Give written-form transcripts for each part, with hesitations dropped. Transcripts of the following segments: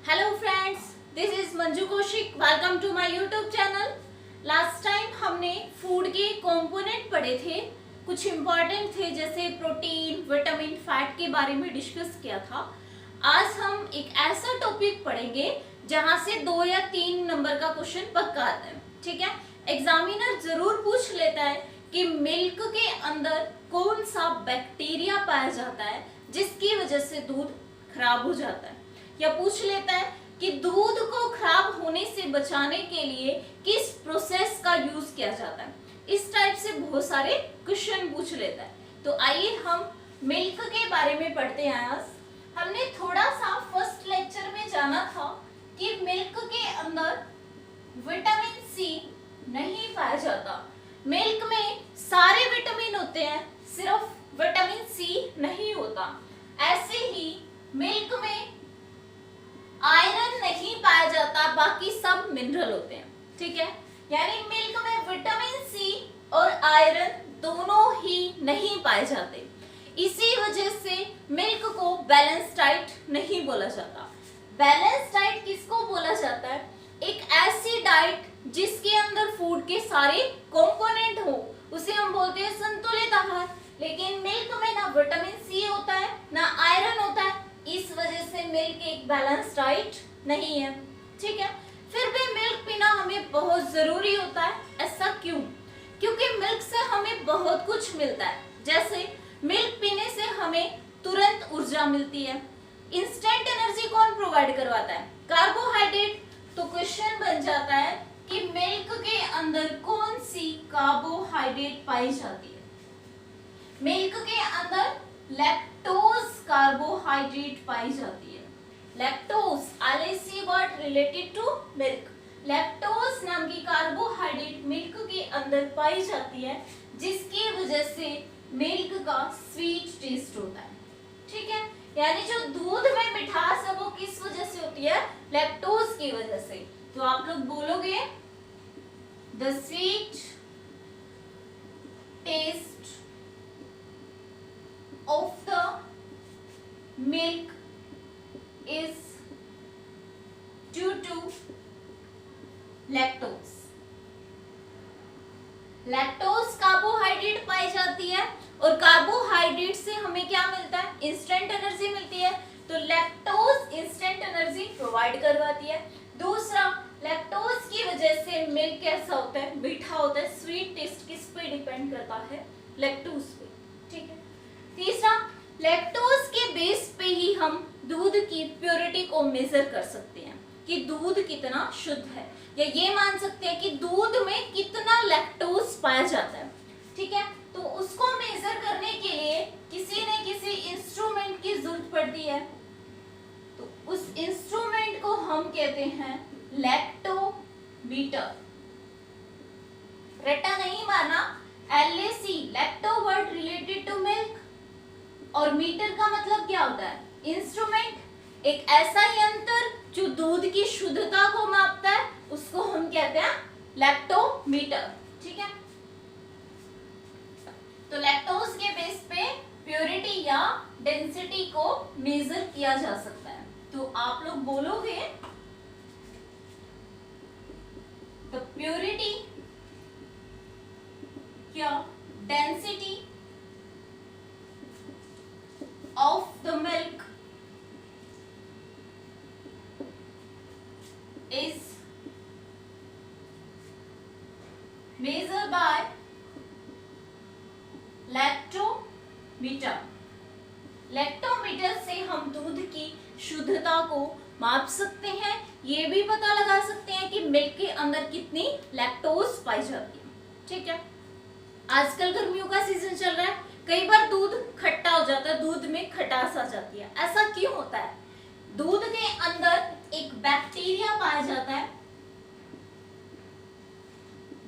Hello friends, this is Manju Kaushik. Welcome to my YouTube channel. Last time हमने food के component पढ़े थे, कुछ इंपॉर्टेंट थे जैसे प्रोटीन, विटामिन, फैट के बारे में डिस्कस किया था। आज हम एक ऐसा टॉपिक पढ़ेंगे जहां से 2 या 3 नंबर का क्वेश्चन पक्का आता है। ठीक है, एग्जामिनर जरूर पूछ लेता है कि मिल्क के अंदर कौन सा बैक्टीरिया पाया जाता है जिसकी वजह से दूध खराब हो जाता है, या पूछ लेता है कि दूध को खराब होने से बचाने के लिए किस प्रोसेस का यूज किया जाता है। इस टाइप से बहुत सारे क्वेश्चन पूछ लेता है। तो आइए हम मिल्क के बारे में पढ़ते हैं। आज हमने थोड़ा सा फर्स्ट लेक्चर में जाना था कि मिल्क के अंदर विटामिन सी नहीं पाया जाता। मिल्क में सारे विटामिन होते हैं, सिर्फ विटामिन सी नहीं होता। ऐसे ही मिल्क में आयरन नहीं पाया जाता, बाकी सब मिनरल होते हैं। ठीक है, यानी मिल्क में विटामिन सी और आयरन दोनों ही नहीं पाए जाते। इसी वजह से मिल्क को बैलेंस डाइट नहीं बोला जाता। बैलेंस डाइट किसको बोला जाता है? एक ऐसी डाइट जिसके अंदर फूड के सारे कंपोनेंट हो, उसे हम बोलते हैं संतुलित आहार। लेकिन मिल्क में ना विटामिन सी होता है ना आयरन होता है, इस वजह से मिल्क एक बैलेंस डाइट नहीं है। ठीक है, फिर भी मिल्क पीना हमें बहुत जरूरी होता है। ऐसा क्यों? क्योंकि मिल्क से हमें बहुत कुछ मिलता है। जैसे मिल्क पीने से हमें तुरंत ऊर्जा मिलती है। इंस्टेंट एनर्जी कौन प्रोवाइड करवाता है? कार्बोहाइड्रेट। तो क्वेश्चन बन जाता है कि मिल्क के अंदर कौन सी कार्बोहाइड्रेट पाई जाती है? मिल्क के अंदर लैक्टोज कार्बोहाइड्रेट पाई जाती है। Lactose LAC word related to milk. Lactose नाम की कार्बोहाइड्रेट मिल्क के अंदर पाई जाती है, जिसकी वजह से मिल्क का स्वीट टेस्ट होता है। ठीक है, यानी जो दूध में मिठास है वो किस वजह से होती है? लैक्टोज की वजह से। तो आप लोग बोलोगे the sweet taste of the milk is due to lactose. Lactose carbohydrate पाई जाती है, और कार्बोहाइड्रेट से हमें क्या मिलता है? इंस्टेंट एनर्जी मिलती है। तो लैक्टोज इंस्टेंट एनर्जी प्रोवाइड करवाती है। दूसरा, लैक्टोज की वजह से मिल्क कैसा होता है? मीठा होता है। स्वीट टेस्ट किस पे डिपेंड करता है? लैक्टोज पे। ठीक है, तीसरा, लैक्टोज के बेस पे ही हम दूध की प्योरिटी को मेजर कर सकते हैं कि दूध कितना शुद्ध है, या ये मान सकते हैं कि दूध में कितना लैक्टोज पाया जाता है। ठीक है, तो उसको मेजर करने के लिए किसी न किसी इंस्ट्रूमेंट की जरूरत पड़ती है। तो उस इंस्ट्रूमेंट को हम कहते हैं लैक्टोमीटर। रट्टा नहीं मारना। LAC lacto word related to milk, और मीटर का मतलब क्या होता है? इंस्ट्रूमेंट। एक ऐसा यंत्र जो दूध की शुद्धता को मापता है, उसको हम कहते हैं लैक्टोमीटर। ठीक है, तो लैक्टोज के बेस पे प्योरिटी या डेंसिटी को मेजर किया जा सकता है। तो आप लोग बोलोगे द प्योरिटी या density of the milk is measured by lactometer. Lactometer से हम दूध की शुद्धता को माप सकते हैं। ये भी पता लगा सकते हैं कि मिल्क के अंदर कितनी लैक्टोज पाई जाती है। ठीक है, आजकल गर्मियों का सीजन चल रहा है, कई बार दूध खट्टा हो जाता है, दूध में खटास आ जाती है। ऐसा क्यों होता है? दूध के अंदर एक बैक्टीरिया पाया जाता है,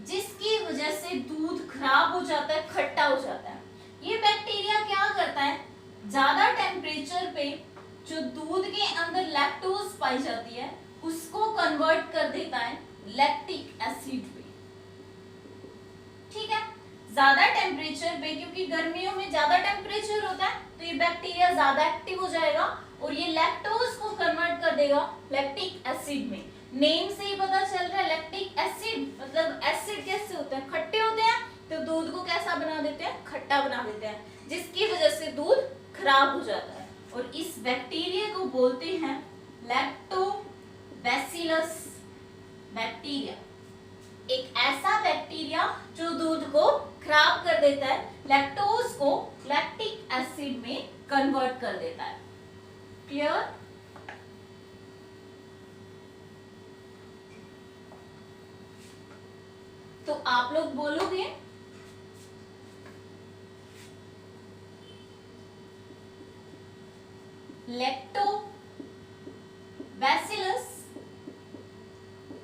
जिसकी वजह से दूध खराब हो जाता है, खट्टा हो जाता है। ये बैक्टीरिया क्या करता है? ज्यादा टेम्परेचर पे जो दूध के अंदर लैक्टोज पाई जाती है, उसको कन्वर्ट कर देता है लैक्टिक एसिड में। ठीक है, ज्यादा टेम्परेचर पे, क्योंकि गर्मियों में ज्यादा टेम्परेचर होता है, तो ये बैक्टीरिया ज्यादा एक्टिव हो जाएगा और ये लैक्टोज को कन्वर्ट कर देगा लैक्टिक एसिड में। नेम से ही पता चल रहा है लैक्टिक एसिड मतलब एसिड कैसे होते हैं, खट्टे होते हैं, तो दूध को कैसा बना देते हैं, खट्टा बना देते हैं, जिसकी वजह से दूध खराब हो जाता है। और इस बैक्टीरिया को बोलते हैं लैक्टोबैसिलस बैक्टीरिया। एक ऐसा बैक्टीरिया जो दूध को खराब कर देता है, लैक्टोज को लैक्टिक एसिड में कन्वर्ट कर देता है। क्लियर? तो आप लोग बोलोगे lactobacillus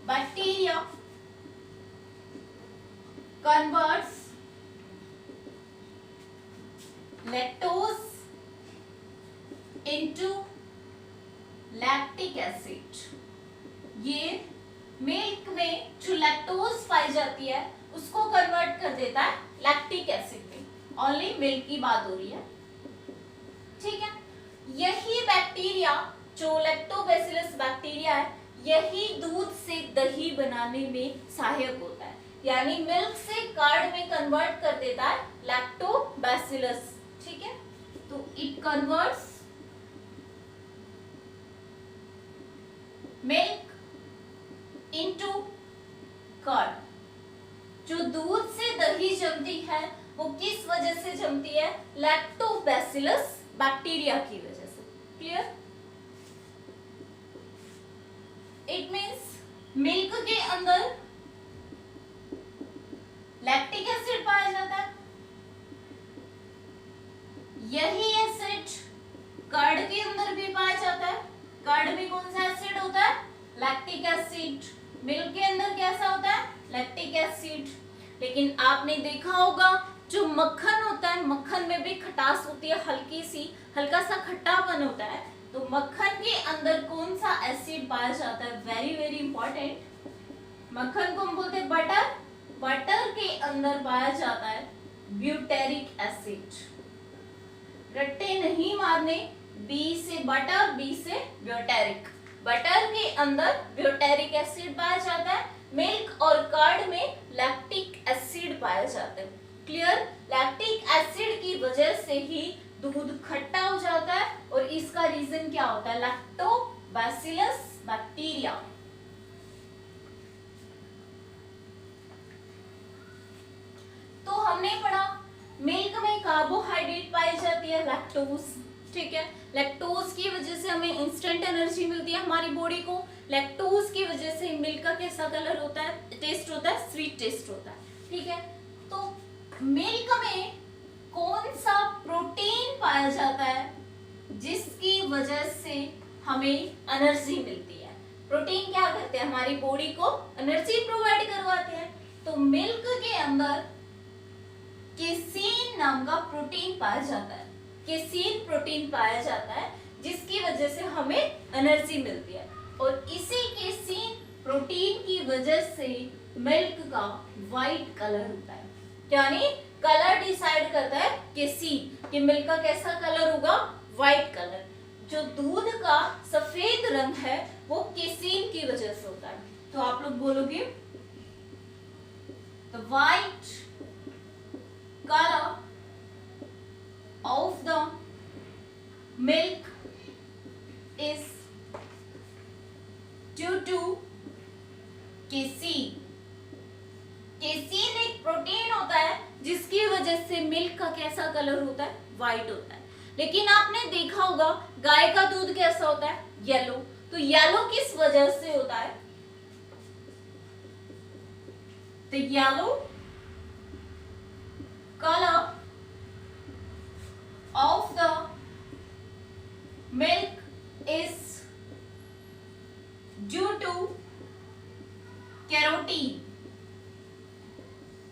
bacteria converts lactose into lactic acid। ये मिल्क में जो लैक्टोज पाई जाती है उसको कन्वर्ट कर देता है लैक्टिक एसिड में। ओनली मिल्क की बात हो रही है, ठीक है। यही बैक्टीरिया जो लैक्टोबैसिलस बैक्टीरिया है, यही दूध से दही बनाने में सहायक होता है, यानी मिल्क से कर्ड में कन्वर्ट कर देता है लैक्टोबैसिलस, ठीक है। तो it converts milk into curd. जो दूध से दही जमती है वो किस वजह से जमती है, लैक्टोबैसिलस बैक्टीरिया की वजह से। क्लियर? इट मींस मिल्क के अंदर लैक्टिक एसिड पाया जाता है, यही एसिड कर्ड के अंदर भी पाया जाता है। कर्ड में कौन सा एसिड होता है, लैक्टिक एसिड। मिल्क के अंदर कैसा होता है, लैक्टिक एसिड। लेकिन आपने देखा होगा जो मक्खन होता है, मक्खन में भी खटास होती है, हल्की सी, हल्का सा खट्टापन होता है। तो मक्खन के अंदर कौन सा एसिड पाया जाता है, वेरी वेरी इंपॉर्टेंट। मक्खन को हम बोलते हैं बटर, बटर के अंदर पाया जाता है ब्यूटेरिक एसिड। रट्टे नहीं मारने, बी से बटर, बी से ब्यूटेरिक। बटर के अंदर ब्यूटेरिक एसिड पाया जाता है, मिल्क और कर्ड में लैक्टिक एसिड पाया जाता है। क्लियर? लैक्टिक एसिड की वजह से ही दूध खट्टा हो जाता है, और इसका रीजन क्या होता है, लैक्टोबैसिलस बैक्टीरिया। तो हमने पढ़ा मिल्क में कार्बोहाइड्रेट पाई जाती है लैक्टोज, ठीक है। लैक्टोज की वजह से हमें इंस्टेंट एनर्जी मिलती है हमारी बॉडी को। लैक्टोज की वजह से मिल्क का कैसा कलर होता है, टेस्ट होता है, स्वीट टेस्ट होता है, ठीक है। तो मिल्क में कौन सा प्रोटीन पाया जाता है जिसकी वजह से हमें एनर्जी मिलती है। प्रोटीन क्या करते हैं, हमारी बॉडी को एनर्जी प्रोवाइड करवाते हैं। तो मिल्क के अंदर केसीन नाम का प्रोटीन पाया जाता है, केसीन प्रोटीन पाया जाता है, जिसकी वजह से हमें एनर्जी मिलती है। और इसी केसीन प्रोटीन की वजह से मिल्क का वाइट कलर होता है, यानी कलर डिसाइड करता है केसीन कि मिल्क का कैसा कलर होगा, वाइट कलर। जो दूध का सफेद रंग है वो केसीन की वजह से होता है। तो आप लोग बोलोगे the white color of the milk is due to casein। Casein एक प्रोटीन होता है जिसकी वजह से मिल्क का कैसा कलर होता है, व्हाइट होता है। लेकिन आपने देखा होगा गाय का दूध कैसा होता है, येलो। तो येलो किस वजह से होता है, तो yellow color of the milk is due to carotene.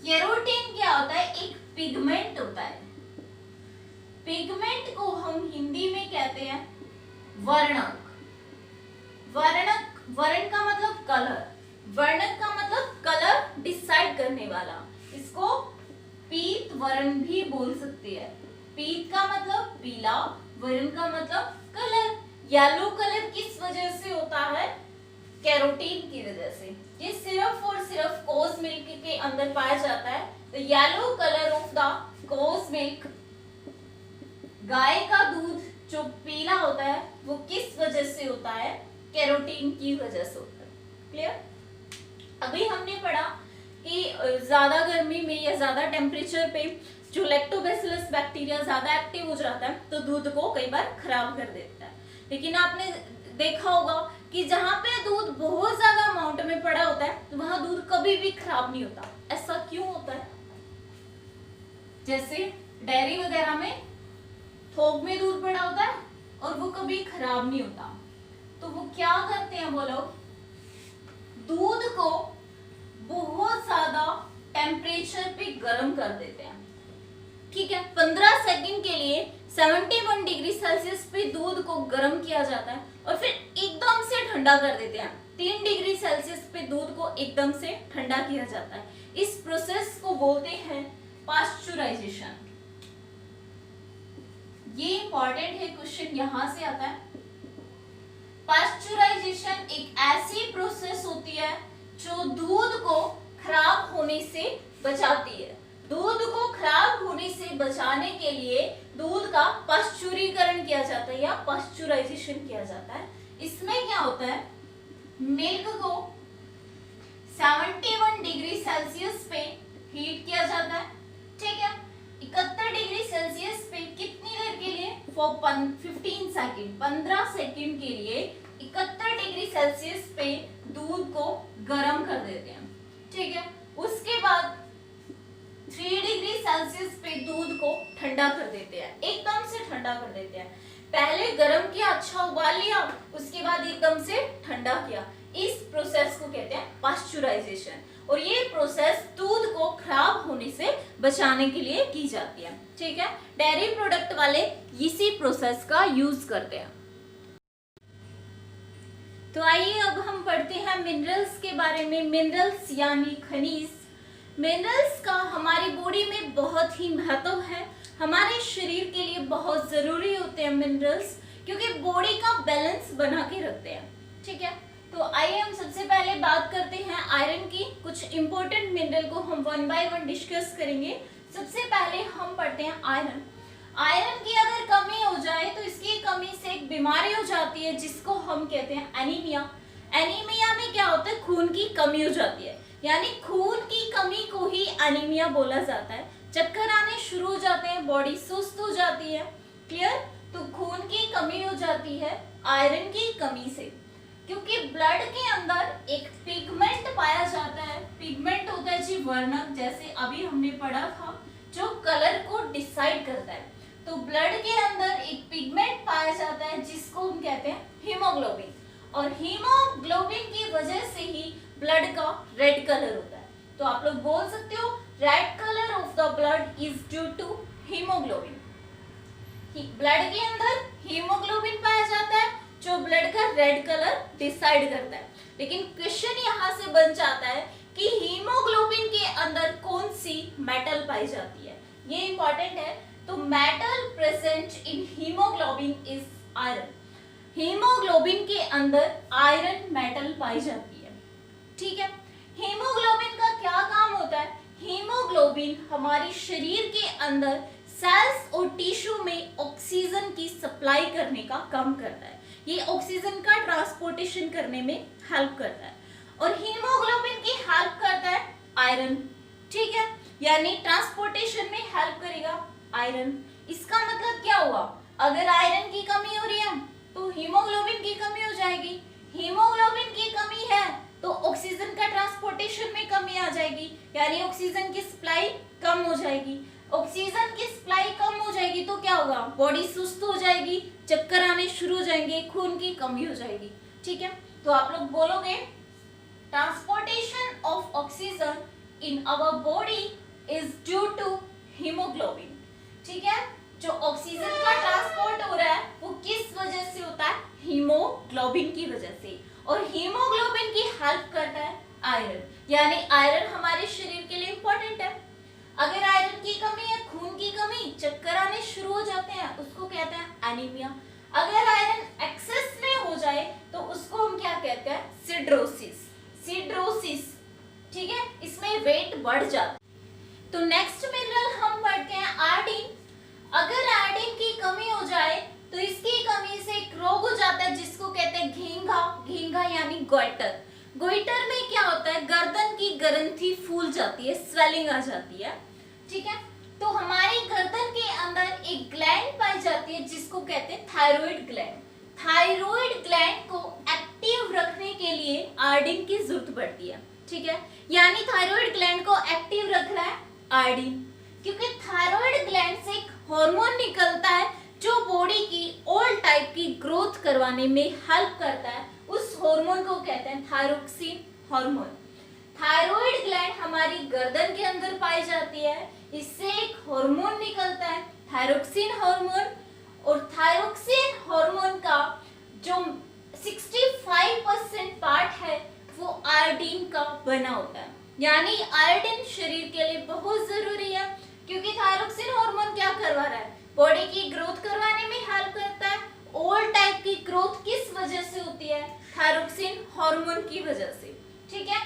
Carotene क्या होता है, एक पिगमेंट होता है। पिगमेंट को हम हिंदी में कहते हैं वर्णक। वर्णक, वर्ण का मतलब कलर, वर्णक का मतलब कलर डिसाइड करने वाला। इसको पीत वर्ण भी बोल सकते हैं। पीत का मतलब पीला, वर्ण का मतलब कलर। येलो कलर किस वजह से होता है? कैरोटीन की वजह से। ये सिर्फ और सिर्फ कोस मिल्क के अंदर पाया जाता है। तो yellow colour of the cow's milk, गाय का दूध जो पीला होता है वो किस वजह से होता है? कैरोटीन की वजह से होता है। क्लियर? अभी हमने पढ़ा कि ज्यादा गर्मी में या ज्यादा टेम्परेचर पे जो लैक्टोबैसिलस बैक्टीरिया ज्यादा एक्टिव हो जाता है तो दूध को कई बार खराब कर देता है। लेकिन आपने देखा होगा कि जहां पे दूध बहुत ज्यादा अमाउंट में पड़ा होता है तो वहां दूध कभी भी खराब नहीं होता। ऐसा क्यों होता है? जैसे डेयरी वगैरह में थोक में दूध पड़ा होता है और वो कभी खराब नहीं होता, तो वो क्या करते हैं वो लोग? दूध को बहुत ज्यादा टेम्परेचर पे गर्म कर देते हैं। ठीक है, 15 सेकंड के लिए 71 डिग्री सेल्सियस पे दूध को गर्म किया जाता है और फिर एकदम से ठंडा कर देते हैं। 3 डिग्री सेल्सियस पे दूध को एकदम से ठंडा किया जाता है। इस प्रोसेस को बोलते हैं पास्चुराइजेशन। ये इंपॉर्टेंट है, क्वेश्चन यहां से आता है। पास्चुराइजेशन एक ऐसी प्रोसेस होती है जो दूध को खराब होने से बचाती है। दूध को खराब होने से बचाने के लिए दूध का पाश्चुरीकरण किया जाता है या पास्चुराइजेशन किया जाता है। इसमें क्या होता है? मिल्क को 71 डिग्री सेल्सियस पे हीट किया जाता है। ठीक है, 71 डिग्री सेल्सियस पे कितनी देर के लिए? फॉर 15 सेकंड, 15 सेकंड के लिए 71 डिग्री सेल्सियस पे दूध को गर्म कर देते हैं। ठीक है, उसके बाद 3 डिग्री सेल्सियस पे दूध को ठंडा कर देते हैं, एकदम से ठंडा कर देते हैं। पहले गर्म किया, अच्छा उबाल लिया, उसके बाद एकदम से ठंडा किया। इस प्रोसेस को कहते हैं पास्चुराइजेशन और ये प्रोसेस दूध को खराब होने से बचाने के लिए की जाती है। ठीक है, डेयरी प्रोडक्ट वाले इसी प्रोसेस का यूज करते हैं। तो आइए अब हम पढ़ते हैं मिनरल्स के बारे में। मिनरल्स यानी खनिज। मिनरल्स का हमारी बॉडी में बहुत ही महत्व है। हमारे शरीर के लिए बहुत जरूरी होते हैं मिनरल्स, क्योंकि बॉडी का बैलेंस बना के रखते हैं। ठीक है, तो आइए हम सबसे पहले बात करते हैं आयरन की। कुछ इंपॉर्टेंट मिनरल को हम वन बाय वन डिस्कस करेंगे। सबसे पहले हम पढ़ते हैं आयरन। आयरन की अगर कमी हो जाए तो इसकी कमी से एक बीमारी हो जाती है जिसको हम कहते हैं एनीमिया। एनीमिया में क्या होता है? खून की कमी हो जाती है, यानी खून की कमी को ही एनीमिया बोला जाता है। चक्कर आने शुरू हो जाते हैं, बॉडी सुस्त हो जाती है। क्लियर? तो खून की कमी हो जाती है आयरन की कमी से, क्योंकि ब्लड के अंदर एक पिगमेंट पाया जाता है। पिगमेंट होता है जी वर्णक, जैसे अभी हमने पढ़ा था, जो कलर को डिसाइड करता है। तो ब्लड के अंदर एक पिगमेंट पाया जाता है जिसको हम कहते हैं हीमोग्लोबिन, और हीमोग्लोबिन की वजह से ही ब्लड का रेड कलर होता है। तो आप लोग बोल सकते हो red colour of the blood is due to haemoglobin. Blood के अंदर हीमोग्लोबिन पाया जाता है जो ब्लड का रेड कलर डिसाइड करता है। लेकिन क्वेश्चन यहाँ से बन जाता है कि हीमोग्लोबिन के अंदर कौन सी मेटल पाई जाती है, ये इंपॉर्टेंट है। तो metal present in haemoglobin is iron. Haemoglobin के अंदर आयरन मेटल पाई जाती है। ठीक है, हीमोग्लोबिन का क्या काम होता है? हीमोग्लोबिन हमारे शरीर के अंदर सेल्स और टिश्यू में ऑक्सीजन की सप्लाई करने का काम करता है। ये ऑक्सीजन का ट्रांसपोर्टेशन करने में हेल्प करता है, और हीमोग्लोबिन की हेल्प करता है आयरन। ठीक है, यानी ट्रांसपोर्टेशन में हेल्प करेगा आयरन। इसका मतलब क्या हुआ? अगर आयरन की कमी हो रही है तो हीमोग्लोबिन की कमी हो जाएगी। हीमोग्लोबिन की कमी है तो ऑक्सीजन का ट्रांसपोर्टेशन में कमी आ जाएगी, यानी ऑक्सीजन की सप्लाई कम हो जाएगी। ऑक्सीजन की सप्लाई कम हो जाएगी तो क्या होगा? बॉडी सुस्त हो जाएगी, चक्कर आने शुरू हो जाएंगे, खून की कमी हो जाएगी। ठीक है, तो आप लोग बोलोगे transportation of oxygen in our body is due to haemoglobin. ठीक है, जो ऑक्सीजन का ट्रांसपोर्ट हो रहा है वो किस वजह से होता है? हीमोग्लोबिन की वजह से, और हीमोग्लोबिन की हेल्प करता है आयरन, यानी आयरन हमारे शरीर के लिए इंपॉर्टेंट है। अगर आयरन की कमी है, खून की कमी, चक्कर आने शुरू हो जाते हैं, उसको कहते हैं एनीमिया। अगर आयरन एक्सेस में हो जाए तो उसको हम क्या कहते हैं, सिड्रोसिस, सिड्रोसिस, ठीक है, इसमें वेट बढ़ जाता है। तो नेक्स्ट मिनरल हम पढ़ते हैं आयोडीन। अगर आयोडीन की कमी हो जाए तो इसकी कमी से एक रोग हो जाता है जिसको कहते हैं घींघा, घींघा यानी गोइटर। गोइटर में क्या होता है, गर्दन की ग्रंथि फूल जाती है, स्वेलिंग आ जाती है, ठीक है। तो हमारी गर्दन के अंदर एक ग्लैंड पाई जाती है जिसको कहते हैं थायराइड ग्लैंड। थायराइड ग्लैंड को एक्टिव रखने के लिए आयोडीन की जरूरत पड़ती है, ठीक है। यानी थायराइड ग्लैंड को एक्टिव रख रहा है आयोडीन, क्योंकि थायराइड ग्लैंड से एक हार्मोन निकलता है जो बॉडी की ऑल टाइप की ग्रोथ करवाने में हेल्प करता है। उस हार्मोन को कहते हैं थायरोक्सिन हार्मोन। थायराइड ग्लैंड हमारी गर्दन के अंदर पाई जाती है, इससे एक हार्मोन निकलता है थायरोक्सिन हार्मोन, और थायरोक्सिन हार्मोन का जो 65% पार्ट है वो आयोडीन का बना होता है। यानी आयोडीन शरीर के लिए बहुत जरूरी है, क्योंकि थायरोक्सिन हार्मोन क्या करवा रहा है, बॉडी की ग्रोथ करवाने में हेल्प करता है। ऑल टाइप की ग्रोथ किस वजह से होती है, थायरोक्सिन हार्मोन की वजह से, ठीक है।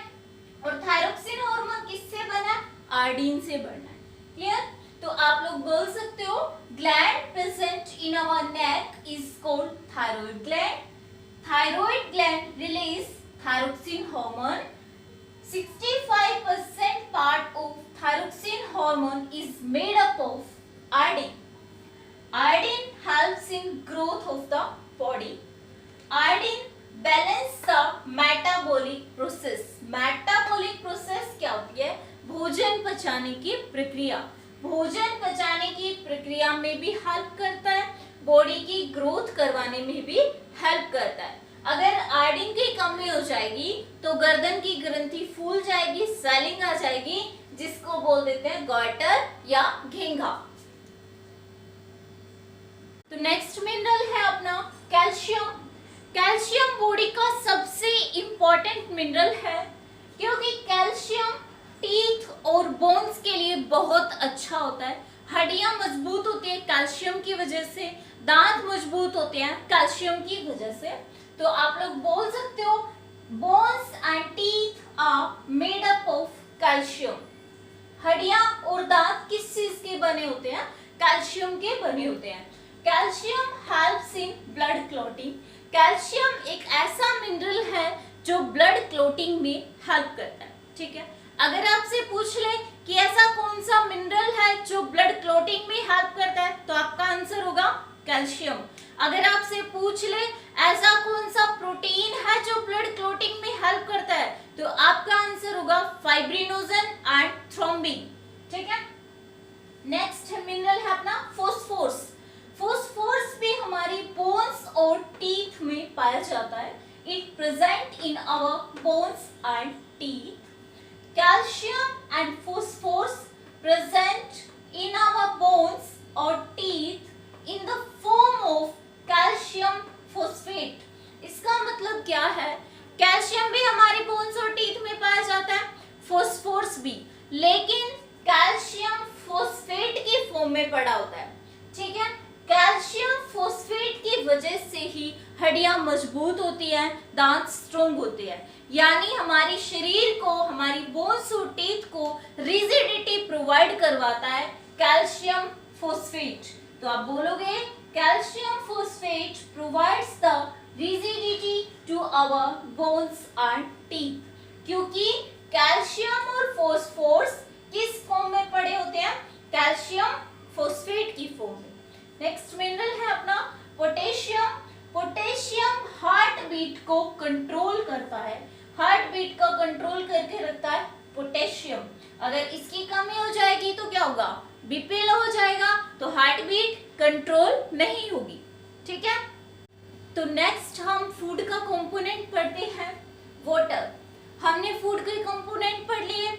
और थायरोक्सिन हार्मोन किससे बना, आयोडीन से बना है, क्लियर। तो आप लोग बोल सकते हो gland present in our neck is called thyroid gland. Thyroid gland release thyroxine hormone. 65% part of thyroxine hormone is made up of iodine. Iodine helps in growth of the body. Iodine balance the metabolic process. Metabolic process क्या होती है, भोजन पचाने की प्रक्रिया। भोजन पचाने की प्रक्रिया में भी हेल्प करता है, बॉडी की ग्रोथ करवाने में भी हेल्प करता है। अगर आयोडीन की कमी हो जाएगी तो गर्दन की ग्रंथि फूल जाएगी, स्वेलिंग आ जाएगी, जिसको बोल देते हैं गॉइटर या घींघा। तो नेक्स्ट मिनरल है अपना कैल्शियम। कैल्शियम बॉडी का सबसे इंपॉर्टेंट मिनरल है, क्योंकि कैल्शियम टीथ और बोन्स के लिए बहुत अच्छा होता है। हड्डियां मजबूत होती है कैल्शियम की वजह से, दांत मजबूत होते हैं कैल्शियम की वजह से। तो आप लोग बोल सकते हो bones and teeth are made up of calcium. हड्डियां और दांत किस चीज के बने होते हैं, कैल्शियम के बने होते हैं। Calcium helps in blood clotting. Calcium एक ऐसा मिनरल है जो ब्लड क्लॉटिंग में हेल्प करता है, ठीक है। अगर आपसे पूछ ले कि ऐसा कौन सा मिनरल है जो ब्लड क्लॉटिंग में हेल्प करता है, तो आपका आंसर होगा कैल्शियम। अगर आपसे पूछ ले ऐसा कौन सा प्रोटीन है जो ब्लड क्लॉटिंग में हेल्प करता है, तो आपका आंसर होगा फाइब्रिनोजन एंड थ्रोम्बिन, ठीक है। नेक्स्ट मिनरल है अपना फॉस्फोरस। फॉस्फोरस भी हमारी बोन्स और टीथ में पाया जाता है। It present in our bones and teeth. Calcium and phosphorus present in our bones और teeth in the form of calcium phosphate। इसका मतलब क्या है, कैल्शियम भी हमारी बोन्स और टीथ में पाया जाता है, फॉस्फोरस भी, लेकिन कैल्शियम फॉस्फेट की फॉर्म में पड़ा होता है, ठीक है। कैल्शियम फॉस्फेट की वजह से ही हड्डियां मजबूत होती हैं, दांत स्ट्रॉन्ग होते हैं। यानी हमारी शरीर को, हमारी बोन्स और टीथ को रिजिडिटी प्रोवाइड करवाता है कैल्शियम फॉस्फेट। तो आप बोलोगे calcium phosphate provides the rigidity to our bones and teeth, क्योंकि कैल्शियम और फॉस्फोरस किस फॉर्म में पड़े होते हैं, कैल्शियम फॉस्फेट की फॉर्म में। नेक्स्ट मिनरल है अपना पोटेशियम। पोटेशियम हार्ट बीट को कंट्रोल करता है, हार्ट बीट को कंट्रोल करके रखता है पोटेशियम। अगर इसकी कमी हो जाएगी तो क्या होगा, बीपी लो हो जाएगा, तो हार्ट बीट कंट्रोल नहीं होगी, ठीक है। तो नेक्स्ट हम फूड का कंपोनेंट पढ़ते हैं वाटर। हमने फूड के कंपोनेंट पढ़ लिए,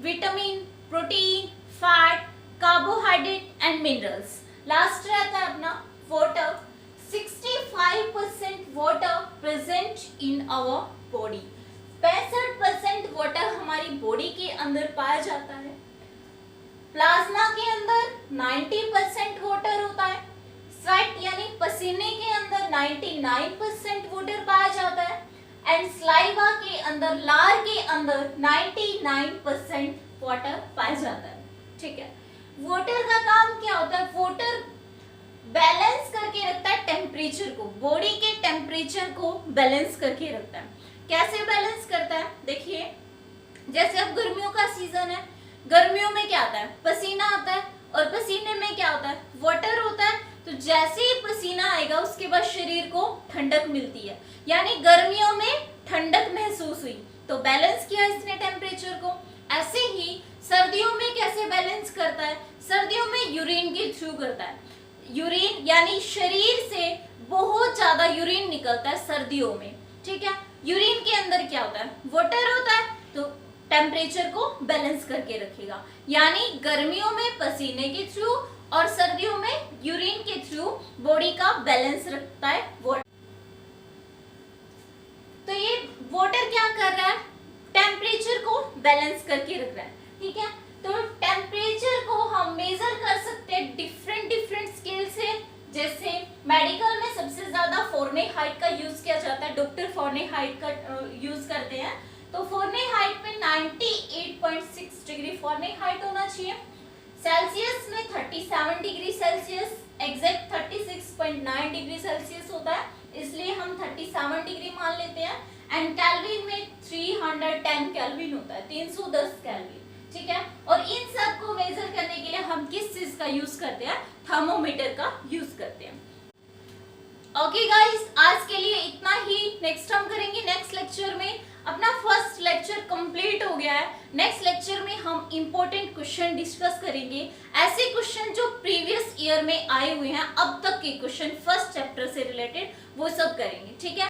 vitamin, protein, fat, carbohydrate and minerals. Last रहता है अपना water. 65% water present in our body. 65% water हमारी बॉडी के अंदर पाया जाता है। प्लाज्मा के अंदर 90% वाटर होता है, स्वेट यानी पसीने के अंदर 99% वाटर पाया जाता है एंड स्लाइवा के अंदर, लार के अंदर 99% वाटर पाया जाता है। ठीक है, वाटर का काम क्या होता है? वाटर बैलेंस करके रखता है टेम्परेचर को, बॉडी के टेम्परेचर को बैलेंस करके रखता है। कैसे बैलेंस करता है? देखिए, जैसे अब गर्मियों का सीजन है, गर्मियों में क्या आता है? पसीना आता है, और पसीने में क्या होता है? वाटर होता है। तो जैसे ही पसीना आएगा उसके बाद शरीर को ठंडक मिलती है, यानी गर्मियों में ठंडक महसूस हुई, तो बैलेंस किया इसने टेम्परेचर को। ऐसे ही सर्दियों में कैसे बैलेंस करता है? सर्दियों में यूरिन के थ्रू करता है। यूरिन यानी शरीर से बहुत ज्यादा यूरिन निकलता है सर्दियों में। ठीक है, यूरिन के अंदर क्या होता है? वाटर होता है, तो टेम्परेचर को बैलेंस करके रखेगा। यानी गर्मियों में पसीने के थ्रू और सर्दियों में यूरिन के थ्रू बॉडी का बैलेंस रखता है वाटर। तो ये वाटर क्या कर रहा है? टेम्परेचर को बैलेंस करके रख रहा है। ठीक है, तो टेम्परेचर को हम मेजर कर सकते हैं डिफरेंट स्केल से। जैसे मेडिकल में सबसे ज्यादा फ़ारेनहाइट का यूज किया जाता है, डॉक्टर फ़ारेनहाइट का यूज करते हैं। तो फ़ारेनहाइट में 98.6 डिग्री फ़ारेनहाइट होना चाहिए। सेल्सियस में 37 degree Celsius, exact 36.9 degree Celsius होता है, इसलिए हम 37 डिग्री मान लेते हैं। एंड केल्विन में 310 केल्विन होता है, 310 केल्विन। ठीक है, और इन सब को मेजर करने के लिए हम किस चीज का यूज करते हैं? थर्मोमीटर का यूज करते हैं। ओके गाइस, आज के लिए इतना ही। नेक्स्ट हम करेंगे नेक्स्ट लेक्चर में। अपना फर्स्ट लेक्चर कंप्लीट हो गया है। नेक्स्ट लेक्चर में हम इंपॉर्टेंट क्वेश्चन डिस्कस करेंगे, ऐसे क्वेश्चन जो प्रीवियस ईयर में आए हुए हैं, अब तक के क्वेश्चन फर्स्ट चैप्टर से रिलेटेड, वो सब करेंगे। ठीक है।